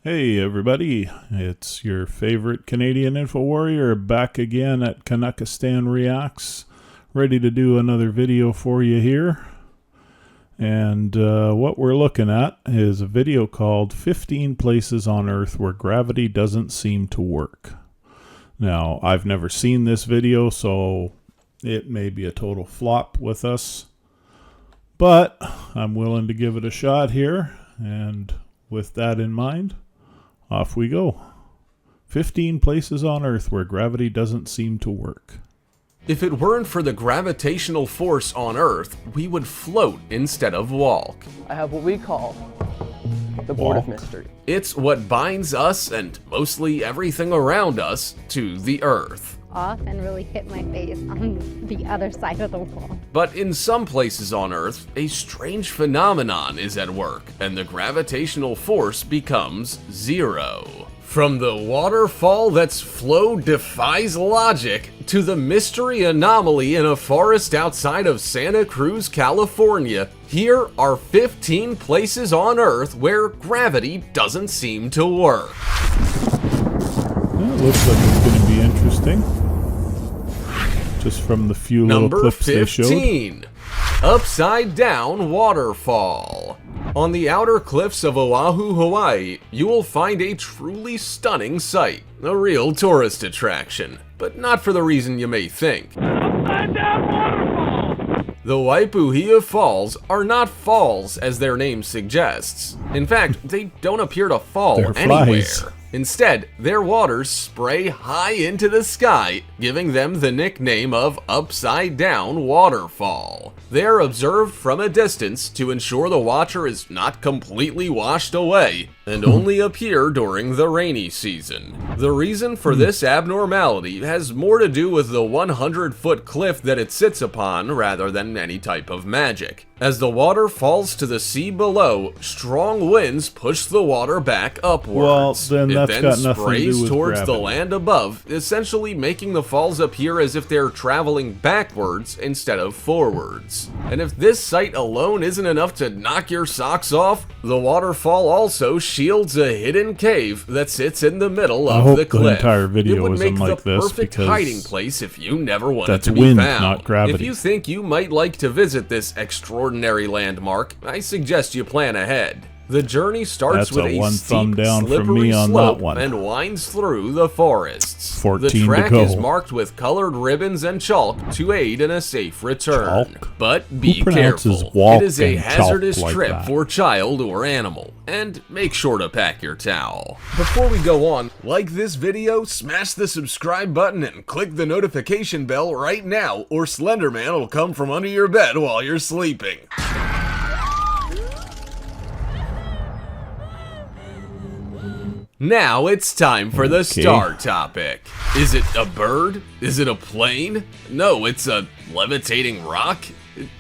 Hey everybody, it's your favorite Canadian info warrior back again at Canuckistanreacts, ready to do another video for you here. And what we're looking at is a video called 15 Places on Earth Where Gravity Doesn't Seem to Work. Now, I've never seen this video, so it may be a total flop with us, but I'm willing to give it a shot here, and with that in mind, off we go. 15 places on Earth where gravity doesn't seem to work. If it weren't for the gravitational force on Earth, we would float instead of walk. I have what we call the Board of Mystery. It's what binds us and mostly everything around us to the Earth. Off and really hit my face on the other side of the wall. But in some places on Earth, a strange phenomenon is at work, and the gravitational force becomes zero. From the waterfall that's flow defies logic, to the mystery anomaly in a forest outside of Santa Cruz, California, here are 15 places on Earth where gravity doesn't seem to work. Well, it looks like it's going to be interesting. Just from the few little clips they showed. Number 15. Upside Down Waterfall. On the outer cliffs of Oahu, Hawaii, you will find a truly stunning sight. A real tourist attraction, but not for the reason you may think. Upside Down Waterfall! The Waipuhia Falls are not falls as their name suggests. In fact, they don't appear to fall anywhere. Instead, their waters spray high into the sky, giving them the nickname of Upside Down Waterfall. They are observed from a distance to ensure the watcher is not completely washed away, and only appear during the rainy season. The reason for this abnormality has more to do with the 100-foot cliff that it sits upon rather than any type of magic. As the water falls to the sea below, strong winds push the water back upwards. Well, then that's it then got nothing to do sprays with towards gravity. the land above, essentially making the falls appear as if they're traveling backwards instead of forwards. And if this sight alone isn't enough to knock your socks off, the waterfall also shields a hidden cave that sits in the middle of the cliff. The entire video it would isn't make like the this perfect because hiding place if you never wanted that's to be wind, found. not gravity. If you think you might like to visit this extraordinary landmark, I suggest you plan ahead. The journey starts with a steep, slippery slope and winds through the forests. 14 the track to go. is marked with colored ribbons and chalk to aid in a safe return. Chalk? But be Who pronounces careful. walk It is a and chalk hazardous like trip that? for child or animal. And make sure to pack your towel. Before we go on, like this video, smash the subscribe button and click the notification bell right now, or Slenderman will come from under your bed while you're sleeping. Now it's time for the star topic. Is it a bird? Is it a plane? No, it's a levitating rock?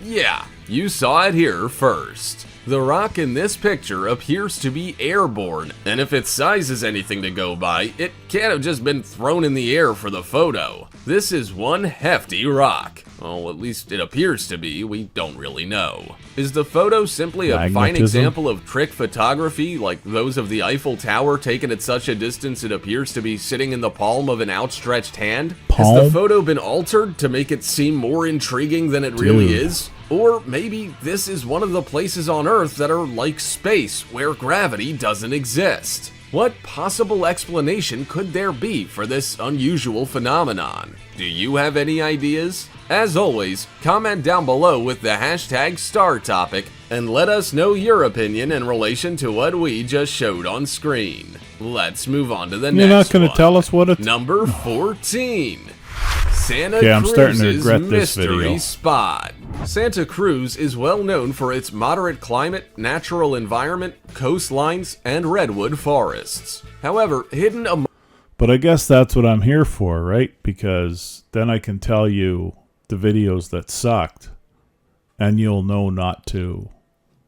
Yeah, you saw it here first. The rock in this picture appears to be airborne, and if its size is anything to go by, it can't have just been thrown in the air for the photo. This is one hefty rock. Well, at least it appears to be, we don't really know. Is the photo simply a fine example of trick photography, like those of the Eiffel Tower taken at such a distance it appears to be sitting in the palm of an outstretched hand? Has the photo been altered to make it seem more intriguing than it really is? Or maybe this is one of the places on Earth that are like space, where gravity doesn't exist. What possible explanation could there be for this unusual phenomenon? Do you have any ideas? As always, comment down below with the hashtag #StarTopic and let us know your opinion in relation to what we just showed on screen. Let's move on to the next one. You're not going to tell us what it's... Number 14. Santa I'm starting to Cruz's regret this mystery video. spot. Santa Cruz is well known for its moderate climate, natural environment, coastlines, and redwood forests. However, hidden among... But I guess that's what I'm here for, right? Because then I can tell you the videos that sucked, and you'll know not to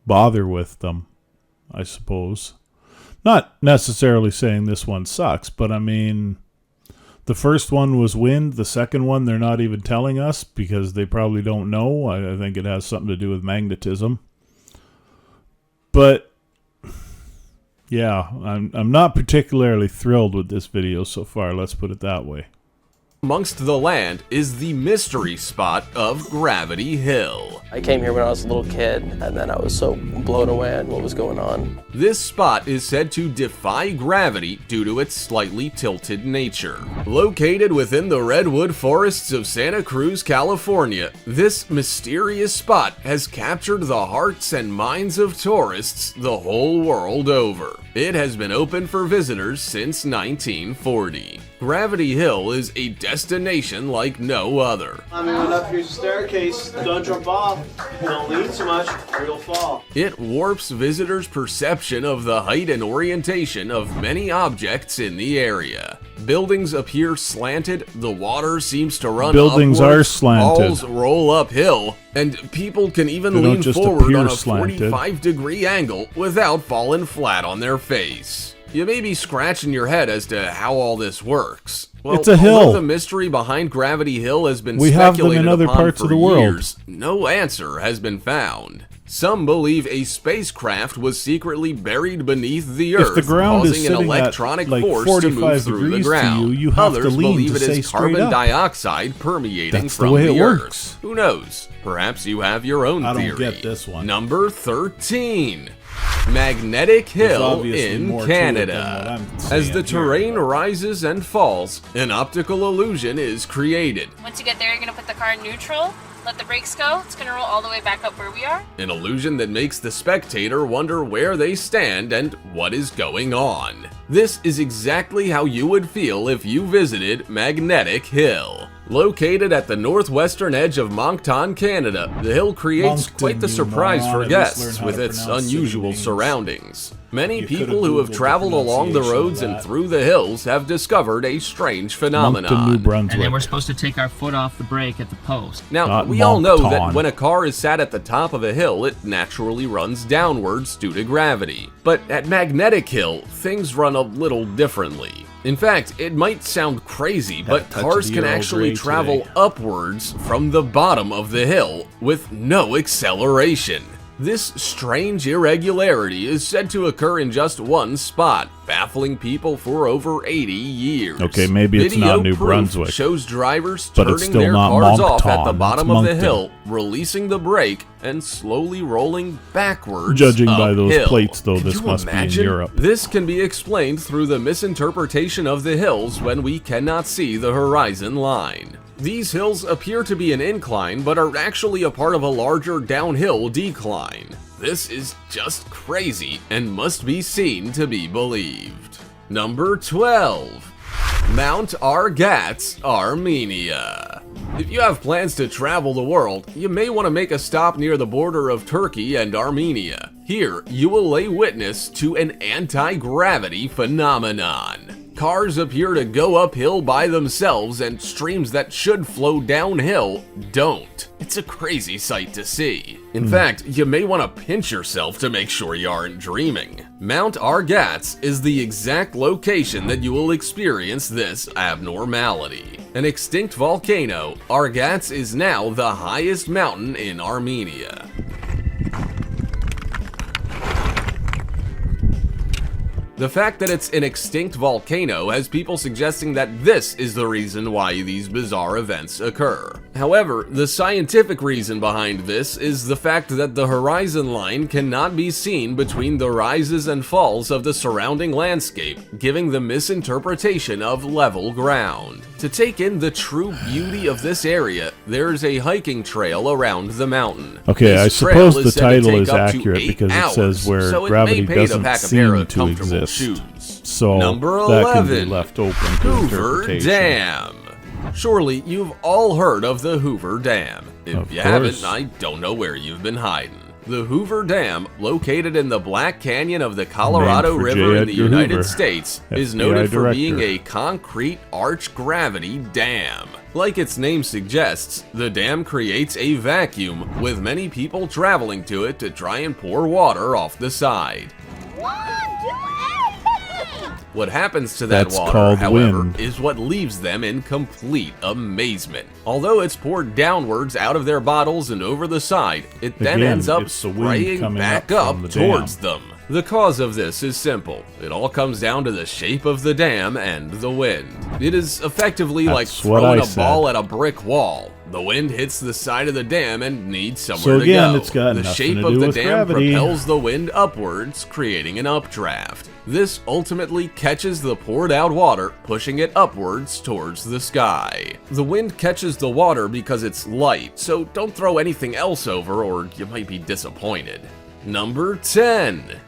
bother with them, I suppose. Not necessarily saying this one sucks, but I mean... The first one was wind. The second one, they're not even telling us because they probably don't know. I think it has something to do with magnetism. But Yeah, I'm not particularly thrilled with this video so far, let's put it that way. Amongst the land is the mystery spot of Gravity Hill. I came here when I was a little kid, and then I was so blown away at what was going on. This spot is said to defy gravity due to its slightly tilted nature. Located within the redwood forests of Santa Cruz, California, this mysterious spot has captured the hearts and minds of tourists the whole world over. It has been open for visitors since 1940. Gravity Hill is a destination like no other. Climbing on up, here's a staircase. Don't jump off. Don't lean too much or you'll fall. It warps visitors' perception of the height and orientation of many objects in the area. Buildings appear slanted, the water seems to run Buildings upwards, are slanted. walls roll uphill, and people can even They don't lean just forward appear on a slanted. 45-degree angle without falling flat on their face. You may be scratching your head as to how all this works. Well, It's a hill. although the mystery behind Gravity Hill has been We have them in speculated other upon parts for of the world. years, no answer has been found. Some believe a spacecraft was secretly buried beneath the If Earth, the ground is causing an sitting at, electronic like, force to 45 move through the degrees to ground. you have to Others lean believe to it stay is straight carbon up. dioxide permeating That's the from way the it Earth. works. Who knows? Perhaps you have your own I don't theory. get this one. Number 13. Magnetic Hill obviously in more to it than what Canada. I'm As seeing the here, terrain but- rises and falls, an optical illusion is created. Once you get there, you're gonna put the car in neutral, let the brakes go, it's gonna roll all the way back up where we are. An illusion that makes the spectator wonder where they stand and what is going on. This is exactly how you would feel if you visited Magnetic Hill. Located at the northwestern edge of Moncton, Canada, the hill creates Moncton, quite the you surprise moron. for At least guests learn how with to its pronounce city unusual names. surroundings. Many You people could've who have Googled the traveled along the pronunciation of roads and that. through the hills have discovered a strange Moncton, New phenomenon. Brunswick. And then we're supposed to take our foot off the brake at the post. Now, Not we all know that Moncton. when a car is sat at the top of a hill, it naturally runs downwards due to gravity. But at Magnetic Hill, things run a little differently. In fact, it might sound crazy, but touch cars of the can Earl actually Grey travel today. upwards from the bottom of the hill with no acceleration. This strange irregularity is said to occur in just one spot, baffling people for over 80 years. Okay, maybe it's Video not New proof Brunswick, shows drivers but it's turning still their not cars off at the Moncton, bottom it's of the Moncton. hill, releasing the brake and slowly rolling backwards. Judging by those uphill. plates, though, Could this you must be in imagine? Europe. This can be explained through the misinterpretation of the hills when we cannot see the horizon line. These hills appear to be an incline, but are actually a part of a larger downhill decline. This is just crazy and must be seen to be believed. Number 12. Mount Argats, Armenia. If you have plans to travel the world, you may want to make a stop near the border of Turkey and Armenia. Here, you will lay witness to an anti-gravity phenomenon. Cars appear to go uphill by themselves and streams that should flow downhill don't. It's a crazy sight to see. In fact, you may want to pinch yourself to make sure you aren't dreaming. Mount Argats is the exact location that you will experience this abnormality. An extinct volcano, Argats is now the highest mountain in Armenia. The fact that it's an extinct volcano has people suggesting that this is the reason why these bizarre events occur. However, the scientific reason behind this is the fact that the horizon line cannot be seen between the rises and falls of the surrounding landscape, giving the misinterpretation of level ground. To take in the true beauty of this area, there's a hiking trail around the mountain. Okay, This I trail suppose the said to title take is up to accurate 8 because it hours, says where so it gravity may pay to doesn't pack a pair seem of to comfortable exist. shoes. So Number that can be 11. left open to Hoover interpretation. Dam. Surely you've all heard of the Hoover Dam. If Of you course. haven't, I don't know where you've been hiding. The Hoover Dam, located in the Black Canyon of the Colorado Named for River J. in the Edgar United Hoover, States, is FBI noted for director. being a concrete arch gravity dam. Like its name suggests, the dam creates a vacuum, with many people traveling to it to try and pour water off the side. What happens to that That's water, called however, wind. is what leaves them in complete amazement. Although it's poured downwards out of their bottles and over the side, it then Again, ends up it's the wind spraying coming back up up from the towards dam. them. The cause of this is simple. It all comes down to the shape of the dam and the wind. It is effectively like throwing a ball at a brick wall. The wind hits the side of the dam and needs somewhere to go. It's got the nothing shape to of do the with dam gravity. propels the wind upwards, creating an updraft. This ultimately catches the poured out water, pushing it upwards towards the sky. The wind catches the water because it's light, so don't throw anything else over or you might be disappointed. Number 10.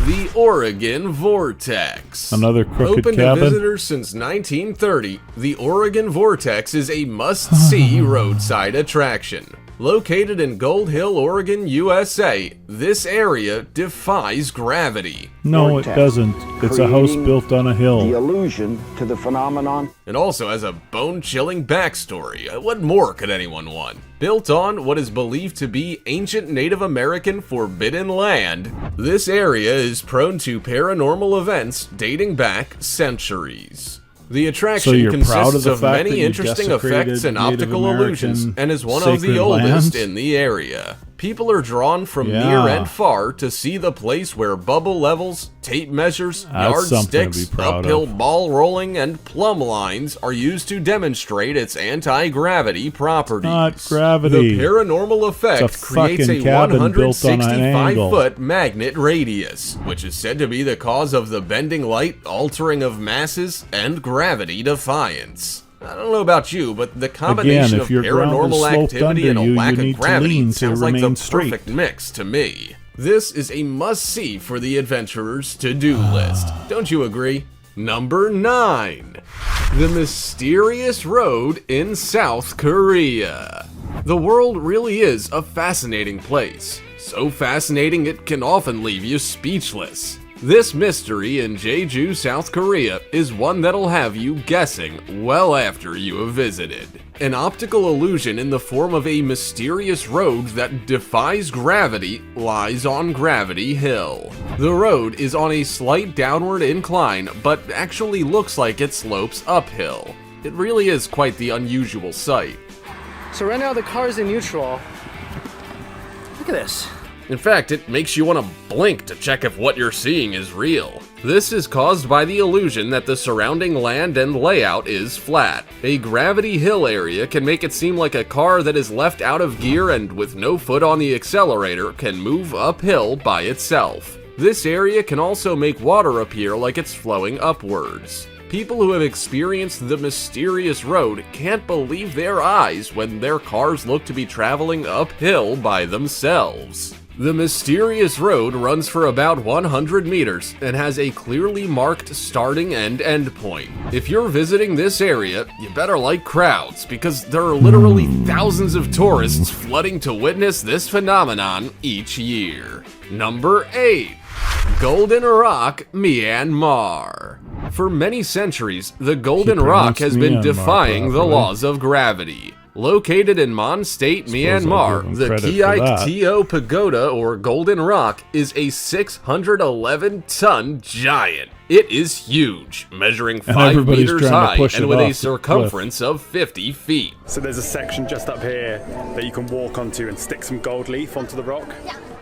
The Oregon Vortex. Another crooked Open cabin. to visitors since 1930, the Oregon Vortex is a must-see roadside attraction. Located in Gold Hill, Oregon, USA, this area defies gravity. No, it doesn't. It's a house built on a The hill. allusion to the phenomenon. It also has a bone-chilling backstory. What more could anyone want? Built on what is believed to be ancient Native American forbidden land, this area is prone to paranormal events dating back centuries. The attraction consists of many interesting effects and optical illusions and is one of the oldest in the area. People are drawn from near and far to see the place where bubble levels, tape measures, yardsticks, uphill ball rolling, and plumb lines are used to demonstrate its anti-gravity properties. Not gravity. The paranormal effect creates a 165-foot magnet radius, which is said to be the cause of the bending light, altering of masses, and gravity defiance. I don't know about you, but the combination of paranormal activity and a lack of gravity sounds like the perfect mix to me. This is a must-see for the adventurer's to-do list. Don't you agree? Number 9. The Mysterious Road in South Korea. The world really is a fascinating place. So fascinating it can often leave you speechless. This mystery in Jeju, South Korea is one that'll have you guessing well after you have visited. An optical illusion in the form of a mysterious road that defies gravity lies on Gravity Hill. The road is on a slight downward incline, but actually looks like it slopes uphill. It really is quite the unusual sight. So right now the car's in neutral. Look at this. In fact, it makes you want to blink to check if what you're seeing is real. This is caused by the illusion that the surrounding land and layout is flat. A Gravity Hill area can make it seem like a car that is left out of gear and with no foot on the accelerator can move uphill by itself. This area can also make water appear like it's flowing upwards. People who have experienced the mysterious road can't believe their eyes when their cars look to be traveling uphill by themselves. The mysterious road runs for about 100 meters and has a clearly marked starting and end point. If you're visiting this area, you better like crowds because there are literally thousands of tourists flooding to witness this phenomenon each year. Number 8. Golden Rock, Myanmar. For many centuries, the Golden Rock has been defying the laws of gravity. Located in Mon State, Myanmar, the Canuckistan Pagoda, or Golden Rock, is a 611-ton giant. It is huge, measuring 5 meters high and with a circumference of 50 feet. So there's a section just up here that you can walk onto and stick some gold leaf onto the rock?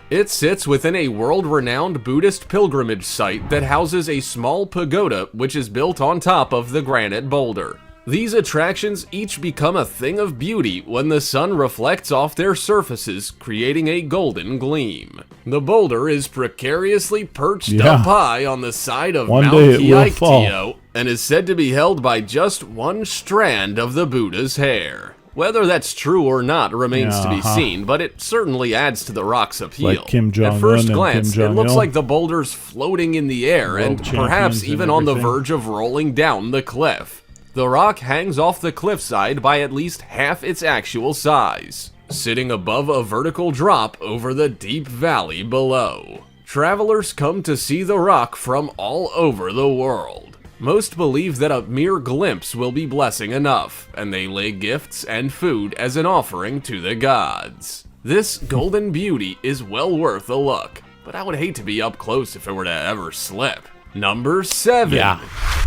It sits within a world-renowned Buddhist pilgrimage site that houses a small pagoda which is built on top of the granite boulder. These attractions each become a thing of beauty when the sun reflects off their surfaces, creating a golden gleam. The boulder is precariously perched up high on the side of Mount Canuckistanreacts and is said to be held by just one strand of the Buddha's hair. Whether that's true or not remains to be seen, but it certainly adds to the rock's appeal. Like Kim Jong-un At first and glance, Kim it looks Jong-il. like the boulder's floating in the air and perhaps even on the verge of rolling down the cliff. The rock hangs off the cliffside by at least half its actual size, sitting above a vertical drop over the deep valley below. Travelers come to see the rock from all over the world. Most believe that a mere glimpse will be blessing enough, and they lay gifts and food as an offering to the gods. This golden beauty is well worth a look, but I would hate to be up close if it were to ever slip. Number 7.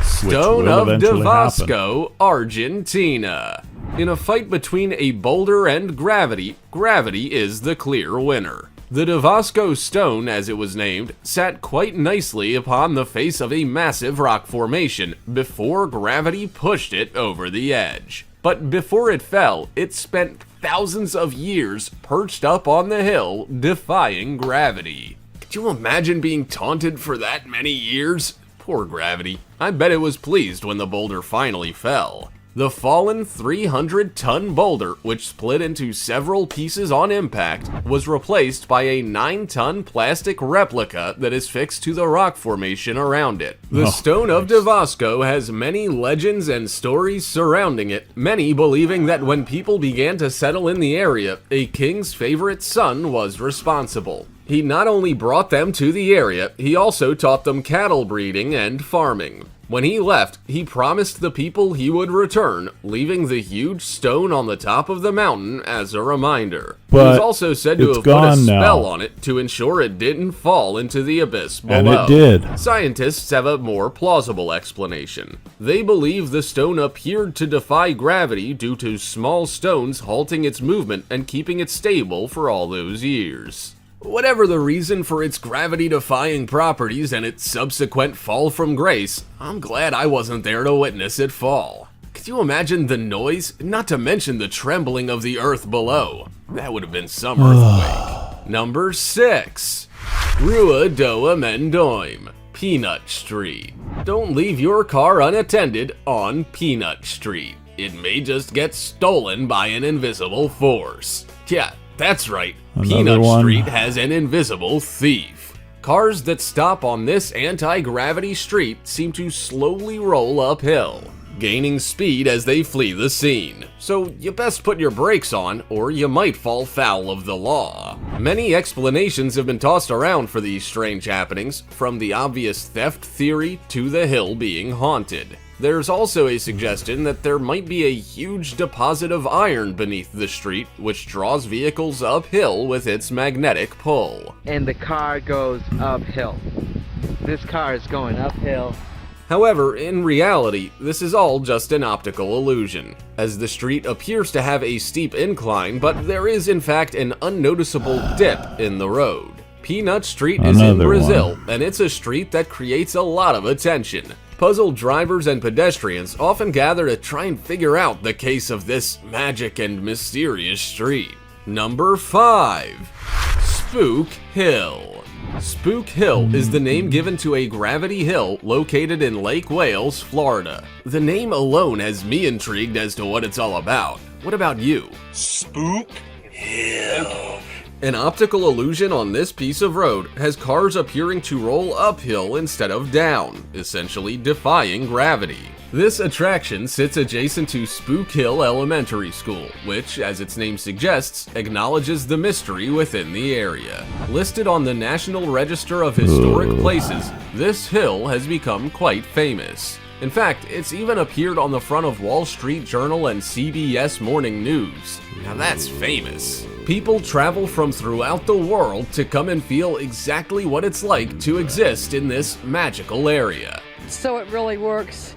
Stone of Davosco, Argentina. In a fight between a boulder and gravity, gravity is the clear winner. The Devasco Stone, as it was named, sat quite nicely upon the face of a massive rock formation before gravity pushed it over the edge. But before it fell, it spent thousands of years perched up on the hill, defying gravity. Could you imagine being taunted for that many years? Poor gravity. I bet it was pleased when the boulder finally fell. The fallen 300-ton boulder, which split into several pieces on impact, was replaced by a 9-ton plastic replica that is fixed to the rock formation around it. The Stone of Devasco has many legends and stories surrounding it, many believing that when people began to settle in the area, a king's favorite son was responsible. He not only brought them to the area, he also taught them cattle breeding and farming. When he left, he promised the people he would return, leaving the huge stone on the top of the mountain as a reminder. But he was also said to have put a spell on it to ensure it didn't fall into the abyss below. And it did. Scientists have a more plausible explanation. They believe the stone appeared to defy gravity due to small stones halting its movement and keeping it stable for all those years. Whatever the reason for its gravity-defying properties and its subsequent fall from grace, I'm glad I wasn't there to witness it fall. Could you imagine the noise, not to mention the trembling of the earth below? That would have been some earthquake. Number 6. Rua Doa Mendoim, Peanut Street. Don't leave your car unattended on Peanut Street. It may just get stolen by an invisible force. Yeah, that's right. Peanut Street has an invisible thief. Cars that stop on this anti-gravity street seem to slowly roll uphill, gaining speed as they flee the scene. So you best put your brakes on, or you might fall foul of the law. Many explanations have been tossed around for these strange happenings, from the obvious theft theory to the hill being haunted. There's also a suggestion that there might be a huge deposit of iron beneath the street, which draws vehicles uphill with its magnetic pull. And the car goes uphill. This car is going uphill. However, in reality, this is all just an optical illusion, as the street appears to have a steep incline, but there is in fact an unnoticeable dip in the road. Peanut Street is in Brazil, and it's a street that creates a lot of attention. Puzzled drivers and pedestrians often gather to try and figure out the case of this magic and mysterious street. Number 5. Spook Hill. Spook Hill is the name given to a gravity hill located in Lake Wales, Florida. The name alone has me intrigued as to what it's all about. What about you? Spook Hill. An optical illusion on this piece of road has cars appearing to roll uphill instead of down, essentially defying gravity. This attraction sits adjacent to Spook Hill Elementary School, which, as its name suggests, acknowledges the mystery within the area. Listed on the National Register of Historic Places, this hill has become quite famous. In fact, it's even appeared on the front of Wall Street Journal and CBS Morning News. Now that's famous. People travel from throughout the world to come and feel exactly what it's like to exist in this magical area. So it really works.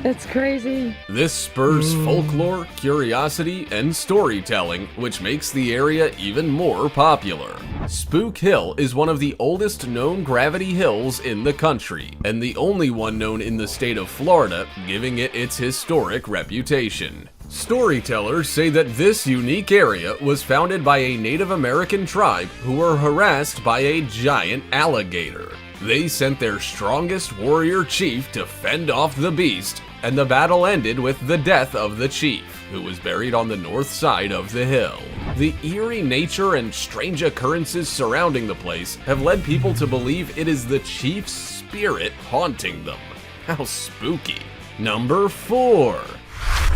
It's crazy. This spurs folklore, curiosity, and storytelling, which makes the area even more popular. Spook Hill is one of the oldest known gravity hills in the country, and the only one known in the state of Florida, giving it its historic reputation. Storytellers say that this unique area was founded by a Native American tribe who were harassed by a giant alligator. They sent their strongest warrior chief to fend off the beast, and the battle ended with the death of the chief, who was buried on the north side of the hill. The eerie nature and strange occurrences surrounding the place have led people to believe it is the chief's spirit haunting them. How spooky. Number 4.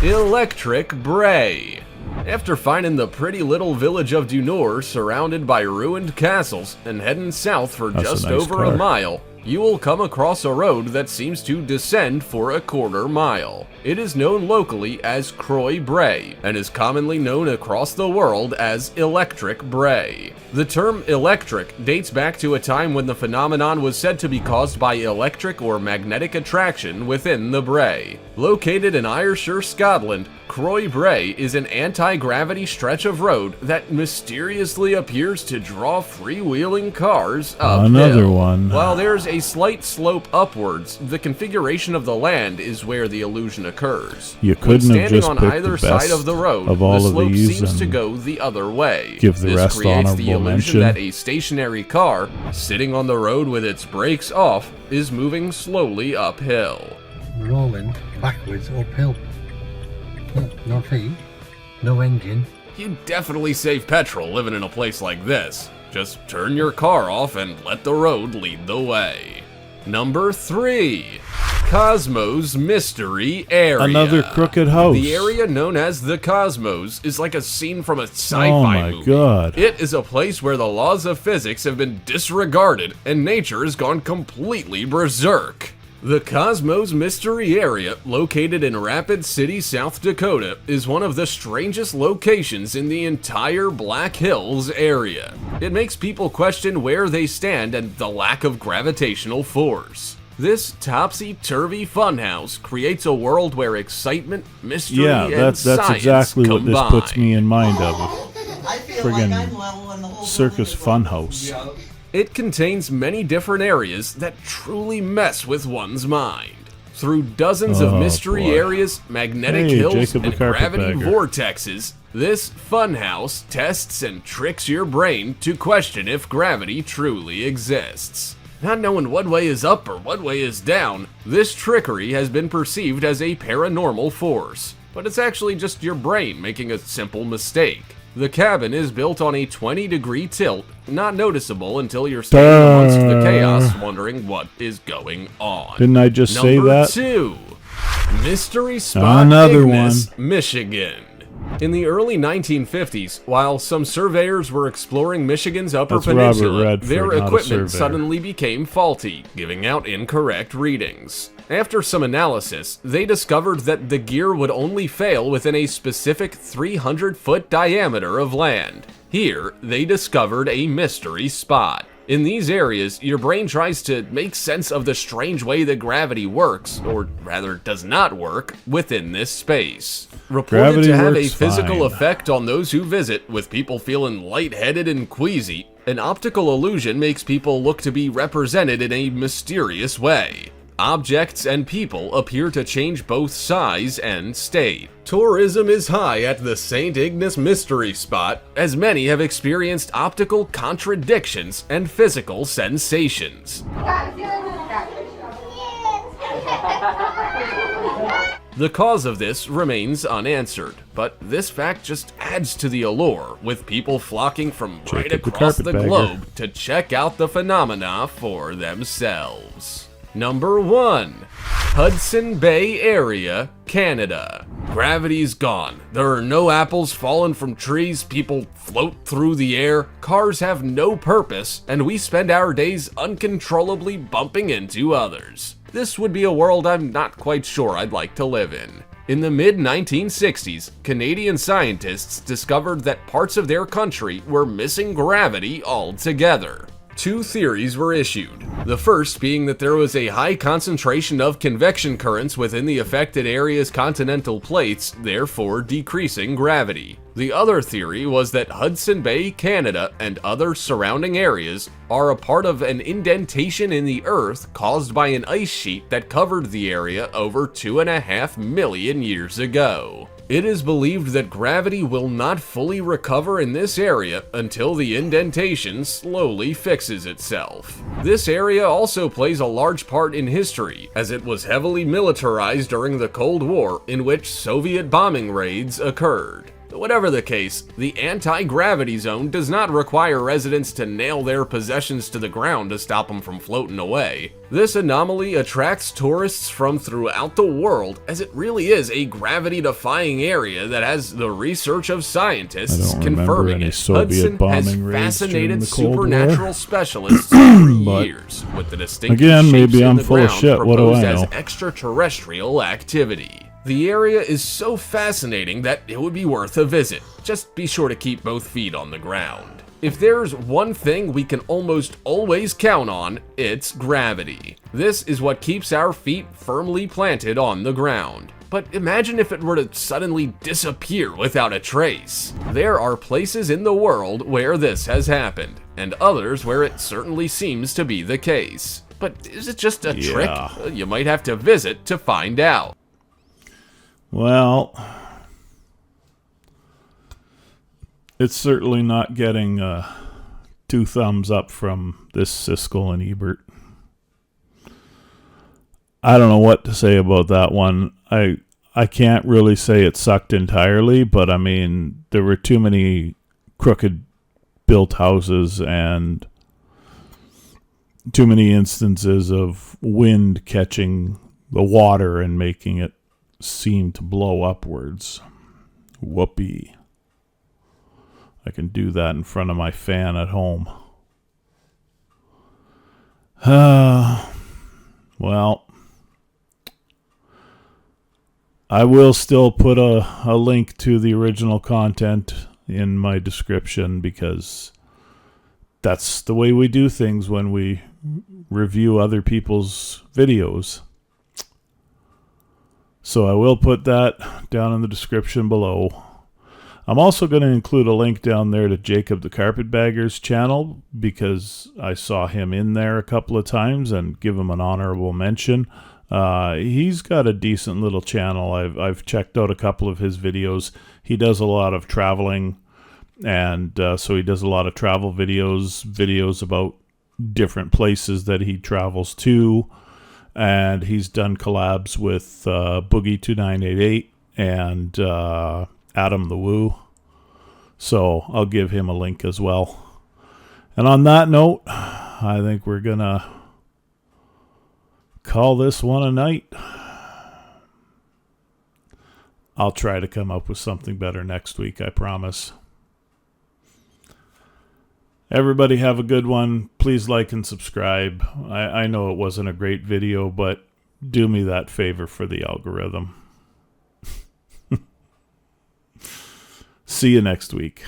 Electric Bray. After finding the pretty little village of Dunor surrounded by ruined castles and heading south for just over a mile, you will come across a road that seems to descend for a quarter mile. It is known locally as Croy Bray and is commonly known across the world as Electric Bray. The term electric dates back to a time when the phenomenon was said to be caused by electric or magnetic attraction within the Bray. Located in Ayrshire, Scotland, Croy Bray is an anti-gravity stretch of road that mysteriously appears to draw freewheeling cars uphill. Another one. While there's a slight slope upwards, the configuration of the land is where the illusion occurs. You couldn't have just on picked either the side best of the road, of all the of slope these seems to and go the other way. give the This rest creates the honorable illusion mention. that a stationary car, sitting on the road with its brakes off, is moving slowly uphill. Rolling backwards uphill. No feet, no engine. You definitely save petrol living in a place like this. Just turn your car off and let the road lead the way. Number 3. Cosmos Mystery Area. Another crooked house. The area known as the Cosmos is like a scene from a sci-fi Oh my movie. God. It is a place where the laws of physics have been disregarded and nature has gone completely berserk. The Cosmos Mystery Area, located in Rapid City, South Dakota, is one of the strangest locations in the entire Black Hills area. It makes people question where they stand and the lack of gravitational force. This topsy-turvy funhouse creates a world where excitement, mystery, and that's science exactly what this combine. puts me in mind of. Friggin' circus funhouse. It contains many different areas that truly mess with one's mind. Through dozens of mystery boy. areas, magnetic Hey, hills, Jacob the and gravity carpetbagger. vortexes, this funhouse tests and tricks your brain to question if gravity truly exists. Not knowing what way is up or what way is down, this trickery has been perceived as a paranormal force, but it's actually just your brain making a simple mistake. The cabin is built on a 20-degree tilt, not noticeable until you're standing amongst the chaos wondering what is going on. Didn't I just say that? Number 2. Mystery Spot Another Ignis, one. Michigan. In the early 1950s, while some surveyors were exploring Michigan's Upper That's Robert Peninsula, Redford, their not a equipment surveyor. suddenly became faulty, giving out incorrect readings. After some analysis, they discovered that the gear would only fail within a specific 300-foot diameter of land. Here, they discovered a mystery spot. In these areas, your brain tries to make sense of the strange way that gravity works, or rather does not work, within this space. Reported Gravity to have a works physical fine. effect on those who visit, with people feeling lightheaded and queasy, an optical illusion makes people look to be represented in a mysterious way. Objects and people appear to change both size and state. Tourism is high at the St. Ignis Mystery Spot, as many have experienced optical contradictions and physical sensations. The cause of this remains unanswered, but this fact just adds to the allure, with people flocking from right Jacob the across the carpetbagger. globe to check out the phenomena for themselves. Number 1. Hudson Bay Area, Canada. Gravity's gone. There are no apples falling from trees, people float through the air, cars have no purpose, and we spend our days uncontrollably bumping into others. This would be a world I'm not quite sure I'd like to live in. In the mid-1960s, Canadian scientists discovered that parts of their country were missing gravity altogether. 2 theories were issued. The first being that there was a high concentration of convection currents within the affected area's continental plates, therefore decreasing gravity. The other theory was that Hudson Bay, Canada, and other surrounding areas are a part of an indentation in the Earth caused by an ice sheet that covered the area over 2.5 million years ago. It is believed that gravity will not fully recover in this area until the indentation slowly fixes itself. This area also plays a large part in history, as it was heavily militarized during the Cold War, in which Soviet bombing raids occurred. Whatever the case, the anti-gravity zone does not require residents to nail their possessions to the ground to stop them from floating away. This anomaly attracts tourists from throughout the world, as it really is a gravity-defying area that has the research of scientists confirming it. Hudson has fascinated supernatural specialists for years with the distinctive shapes in the ground proposed as extraterrestrial activity. The area is so fascinating that it would be worth a visit. Just be sure to keep both feet on the ground. If there's one thing we can almost always count on, it's gravity. This is what keeps our feet firmly planted on the ground. But imagine if it were to suddenly disappear without a trace. There are places in the world where this has happened, and others where it certainly seems to be the case. But is it just a trick? You might have to visit to find out. Well, it's certainly not getting 2 thumbs up from this Siskel and Ebert. I don't know what to say about that one. I can't really say it sucked entirely, but I mean, there were too many crooked built houses and too many instances of wind catching the water and making it seem to blow upwards. Whoopee. I can do that in front of my fan at home. Well, I will still put a link to the original content in my description because that's the way we do things when we review other people's videos. So I will put that down in the description below. I'm also going to include a link down there to Jacob the Carpetbagger's channel because I saw him in there a couple of times and give him an honorable mention. He's got a decent little channel. I've checked out a couple of his videos. He does a lot of traveling, and so he does a lot of travel videos about different places that he travels to. And he's done collabs with Boogie2988 and Adam the Woo. So I'll give him a link as well. And on that note, I think we're going to call this one a night. I'll try to come up with something better next week, I promise. Everybody have a good one. Please like and subscribe. I know it wasn't a great video, but do me that favor for the algorithm. See you next week.